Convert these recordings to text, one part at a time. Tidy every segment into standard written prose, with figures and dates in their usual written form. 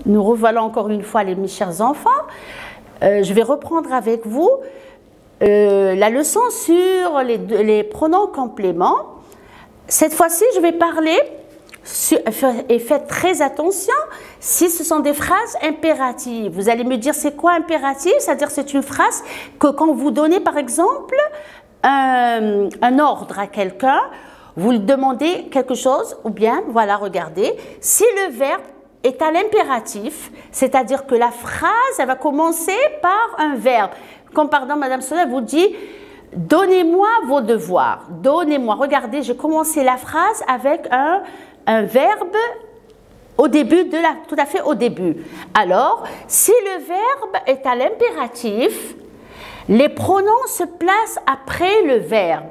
Nous revoilà encore une fois, mes chers enfants. Je vais reprendre avec vous la leçon sur les pronoms compléments. Cette fois-ci, je vais parler, et faites très attention, si ce sont des phrases impératives. Vous allez me dire, c'est quoi impératif? C'est-à-dire, c'est une phrase que quand vous donnez, par exemple, un ordre à quelqu'un, vous lui demandez quelque chose, ou bien, voilà, regardez, si le verbe est à l'impératif, c'est-à-dire que la phrase, elle va commencer par un verbe. Comme pardon, Madame Sonia vous dit, donnez-moi vos devoirs. Donnez-moi. Regardez, j'ai commencé la phrase avec un verbe au début tout à fait au début. Alors, si le verbe est à l'impératif, les pronoms se placent après le verbe.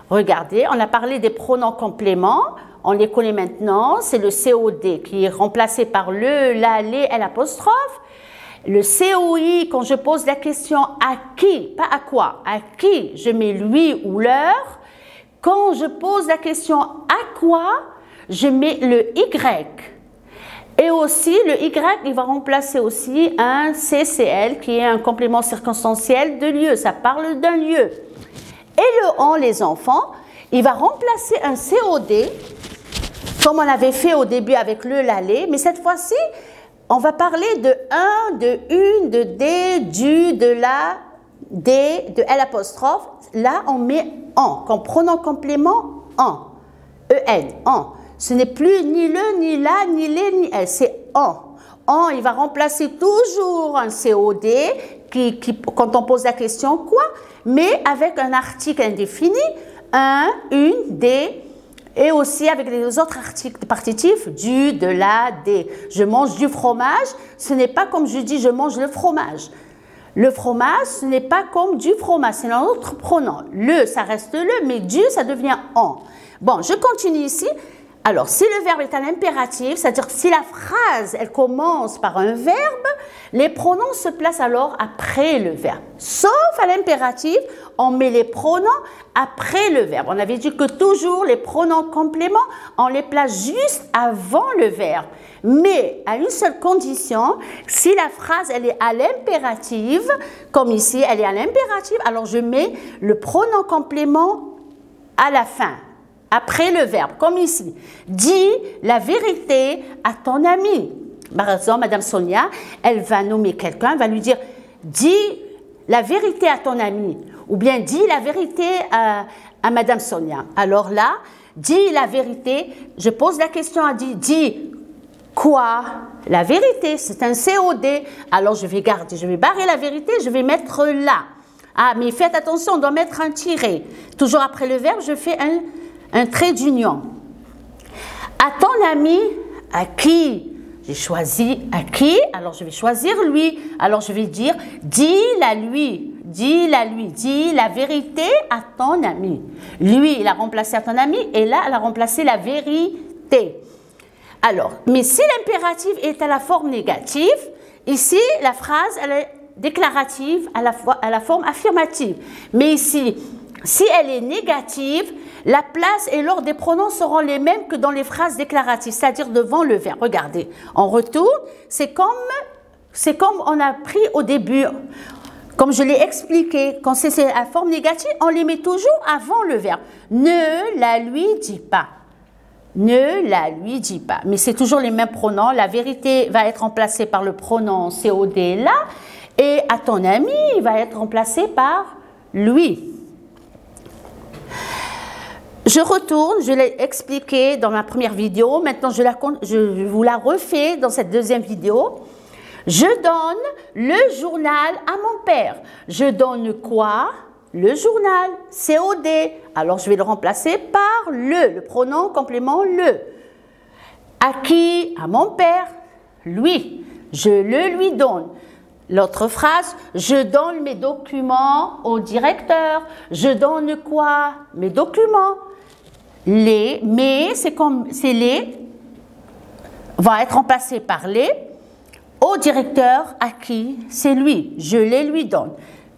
Regardez, on a parlé des pronoms compléments. On les connaît maintenant, c'est le COD qui est remplacé par le, la, les, l'apostrophe. Le COI, quand je pose la question à qui, pas à quoi, à qui, je mets lui ou leur. Quand je pose la question à quoi, je mets le Y. Et aussi, le Y, il va remplacer aussi un CCL qui est un complément circonstanciel de lieu. Ça parle d'un lieu. Et le on, les enfants, il va remplacer un COD, comme on avait fait au début avec le, la, les, mais cette fois-ci, on va parler de un, de une, de des, du, de la, des, de l'apostrophe. Là, on met en, comme pronom complément en, en, en. Ce n'est plus ni le, ni la, ni les, ni elle, c'est en. En, il va remplacer toujours un COD, quand on pose la question quoi, mais avec un article indéfini, un, une, des, et aussi avec les autres articles partitifs, du, de la, des. Je mange du fromage, ce n'est pas comme je dis je mange le fromage. Le fromage, ce n'est pas comme du fromage, c'est un autre pronom. Le, ça reste le, mais du, ça devient en. Bon, je continue ici. Alors, si le verbe est à l'impératif, c'est-à-dire si la phrase, elle commence par un verbe, les pronoms se placent alors après le verbe. Sauf à l'impératif, on met les pronoms après le verbe. On avait dit que toujours les pronoms compléments, on les place juste avant le verbe. Mais à une seule condition, si la phrase, elle est à l'impérative, comme ici, elle est à l'impérative, alors je mets le pronom complément à la fin. Après le verbe, comme ici. Dis la vérité à ton ami. Par exemple, Madame Sonia, elle va nommer quelqu'un, elle va lui dire « Dis la vérité à ton ami » ou bien « Dis la vérité à Madame Sonia ». Alors là, « Dis la vérité », je pose la question à « Dis quoi ?» La vérité, c'est un COD. Alors je vais garder, je vais barrer la vérité, je vais mettre là. Ah, mais faites attention, on doit mettre un tiret. Toujours après le verbe, je fais un trait d'union. À ton ami, à qui? J'ai choisi à qui, alors je vais choisir lui. Alors je vais dire, dis-la lui, dis-la lui, dis la vérité à ton ami. Lui, il a remplacé à ton ami et là, elle a remplacé la vérité. Alors, mais si l'impératif est à la forme négative, ici, la phrase, elle est déclarative à la forme affirmative. Mais ici, si elle est négative, la place et l'ordre des pronoms seront les mêmes que dans les phrases déclaratives, c'est-à-dire devant le verbe. Regardez, on retourne, c'est comme on a pris au début, comme je l'ai expliqué, quand c'est la forme négative, on les met toujours avant le verbe. Ne la lui dis pas. Ne la lui dis pas. Mais c'est toujours les mêmes pronoms. La vérité va être remplacée par le pronom COD là, et à ton ami, il va être remplacé par lui. Je retourne, je l'ai expliqué dans ma première vidéo, maintenant je vous la refais dans cette deuxième vidéo. Je donne le journal à mon père. Je donne quoi? Le journal, COD. Alors je vais le remplacer par le pronom complément le. À qui? À mon père. Lui. Je le lui donne. L'autre phrase, je donne mes documents au directeur. Je donne quoi? Mes documents. Les, mais c'est les, va être remplacé par les. Au directeur, à qui? C'est lui. Je les lui donne.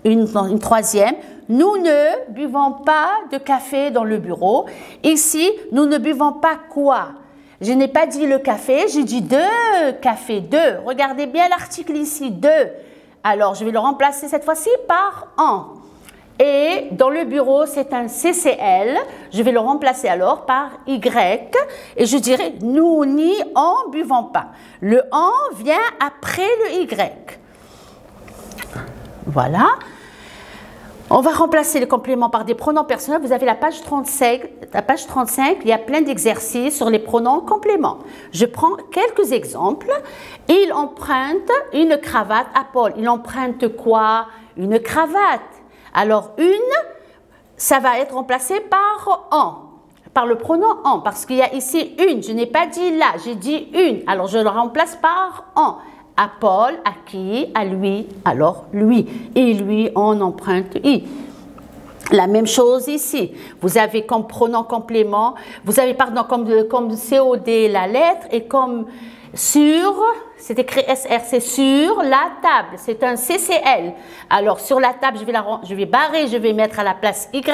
Une troisième, nous ne buvons pas de café dans le bureau. Ici, nous ne buvons pas quoi? Je n'ai pas dit le café, j'ai dit 2 cafés, 2. Regardez bien l'article ici, 2. Alors, je vais le remplacer cette fois-ci par en. Et dans le bureau, c'est un CCL. Je vais le remplacer alors par Y. Et je dirais, nous n'y en buvons pas. Le en vient après le Y. Voilà. On va remplacer les compléments par des pronoms personnels. Vous avez la page 35. La page 35, il y a plein d'exercices sur les pronoms compléments. Je prends quelques exemples. Il emprunte une cravate à Paul. Il emprunte quoi? Une cravate. Alors, une, ça va être remplacé par en, par le pronom en, parce qu'il y a ici une. Je n'ai pas dit là, j'ai dit une. Alors, je le remplace par en. À Paul, à qui? À lui, alors lui. Et lui, on emprunte i. La même chose ici. Vous avez comme pronom complément, vous avez pardon comme COD la lettre et comme sur, c'est écrit SR, c'est sur la table, c'est un CCL. Alors sur la table, je vais barrer, je vais mettre à la place Y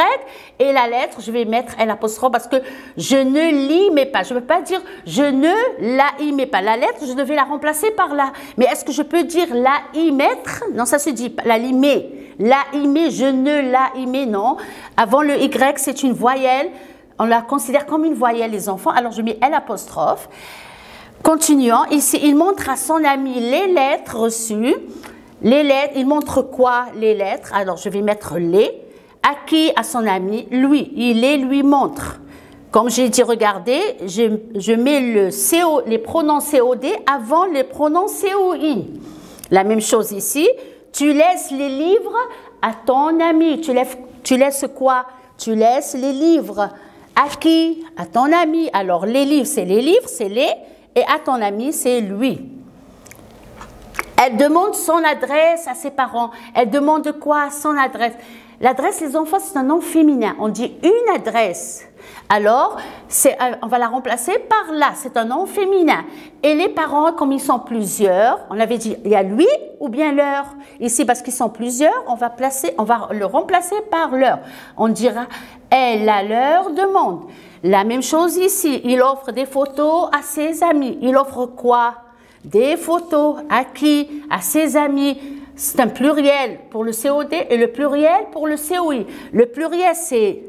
et la lettre, je vais mettre L apostrophe parce que je ne l'y mets pas. Je ne peux pas dire je ne la y mets pas. La lettre, je devais la remplacer par la. Mais est-ce que je peux dire la y mettre? Non, ça se dit pas. La limer. La y mets, je ne la y mets, non. Avant le Y, c'est une voyelle. On la considère comme une voyelle, les enfants. Alors je mets L apostrophe. Continuons, ici, il montre à son ami les lettres reçues. Les lettres, il montre quoi? Les lettres. Alors, je vais mettre les. À qui? À son ami, lui. Il les lui montre. Comme j'ai dit, regardez, je mets les pronoms COD avant les pronoms COI. La même chose ici. Tu laisses les livres à ton ami. Tu laisses quoi? Tu laisses les livres. À qui? À ton ami. Alors, les livres, c'est les livres, c'est les. Et à ton ami, c'est lui. Elle demande son adresse à ses parents. Elle demande quoi? Son adresse. L'adresse, les enfants, c'est un nom féminin. On dit une adresse. Alors, on va la remplacer par là. C'est un nom féminin. Et les parents, comme ils sont plusieurs, on avait dit, il y a lui ou bien leur. Ici, parce qu'ils sont plusieurs, on va le remplacer par leur. On dira, elle a leur demande. La même chose ici, il offre des photos à ses amis. Il offre quoi? Des photos. À qui? À ses amis. C'est un pluriel pour le COD et le pluriel pour le COI. Le pluriel, c'est...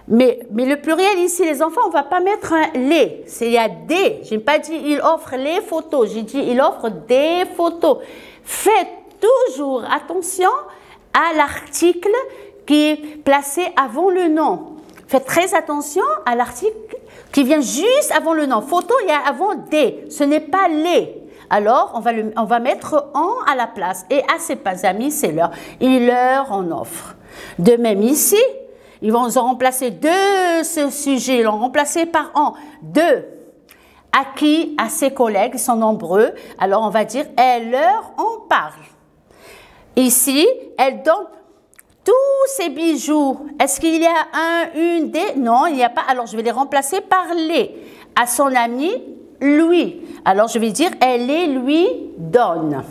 Mais le pluriel ici, les enfants, on ne va pas mettre un les. Il y a des. Je n'ai pas dit il offre les photos. J'ai dit il offre des photos. Faites toujours attention à l'article qui est placé avant le nom. Faites très attention à l'article qui vient juste avant le nom. Photo, il y a avant des. Ce n'est pas les. Alors, on va mettre en à la place. Et à ses amis, c'est leur. Il leur en offre. De même ici, ils vont remplacer de ce sujet. Ils l'ont remplacé par en. De. À qui? À ses collègues. Ils sont nombreux. Alors, on va dire, elle leur en parle. Ici, elle donne tous ces bijoux. Est-ce qu'il y a une, des? Non, il n'y a pas. Alors, je vais les remplacer par les. À son ami, lui. Alors, je vais dire, elle les lui donne.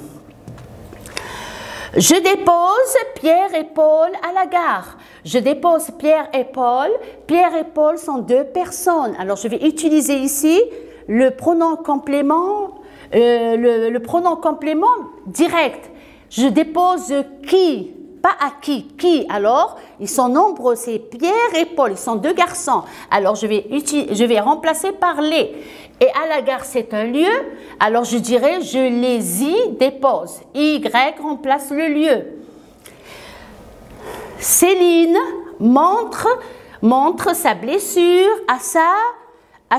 Je dépose Pierre et Paul à la gare. Je dépose Pierre et Paul. Pierre et Paul sont deux personnes. Alors, je vais utiliser ici le pronom complément, le pronom complément direct. Je dépose qui? Pas à qui. Qui? Alors, ils sont nombreux. C'est Pierre et Paul. Ils sont deux garçons. Alors, je vais remplacer par les. Et à la gare, c'est un lieu. Alors, je dirais, je les y dépose. Y remplace le lieu. Céline montre sa blessure à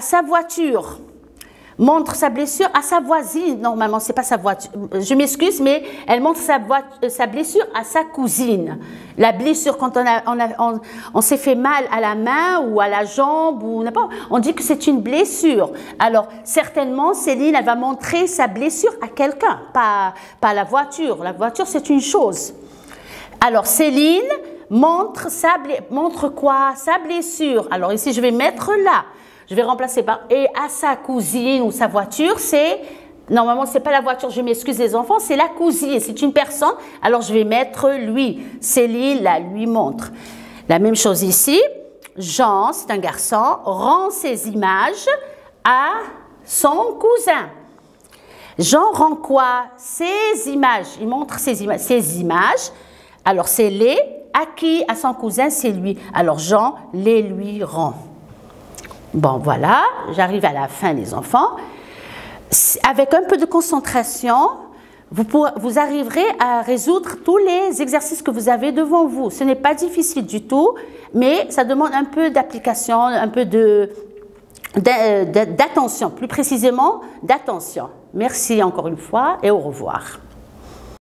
sa voiture. Montre sa blessure à sa voisine. Normalement, c'est pas sa voiture. Je m'excuse, mais elle montre sa blessure à sa cousine. La blessure, quand on s'est fait mal à la main ou à la jambe, ou n'importe, on dit que c'est une blessure. Alors, certainement, Céline, elle va montrer sa blessure à quelqu'un, pas à la voiture. La voiture, c'est une chose. Alors, Céline montre quoi? Sa blessure. Alors, ici, je vais mettre là. Je vais remplacer par et à sa cousine ou sa voiture, c'est, normalement, c'est pas la voiture, je m'excuse les enfants, c'est la cousine, c'est une personne, alors je vais mettre lui. Céline, là, lui montre. La même chose ici, Jean, c'est un garçon, rend ses images à son cousin. Jean rend quoi? Ces images. Il montre ces images. Alors, c'est les. À qui? À son cousin, c'est lui. Alors, Jean les lui rend. Bon, voilà. J'arrive à la fin, les enfants. Avec un peu de concentration, vous arriverez à résoudre tous les exercices que vous avez devant vous. Ce n'est pas difficile du tout, mais ça demande un peu d'application, un peu d'attention, plus précisément d'attention. Merci encore une fois et au revoir.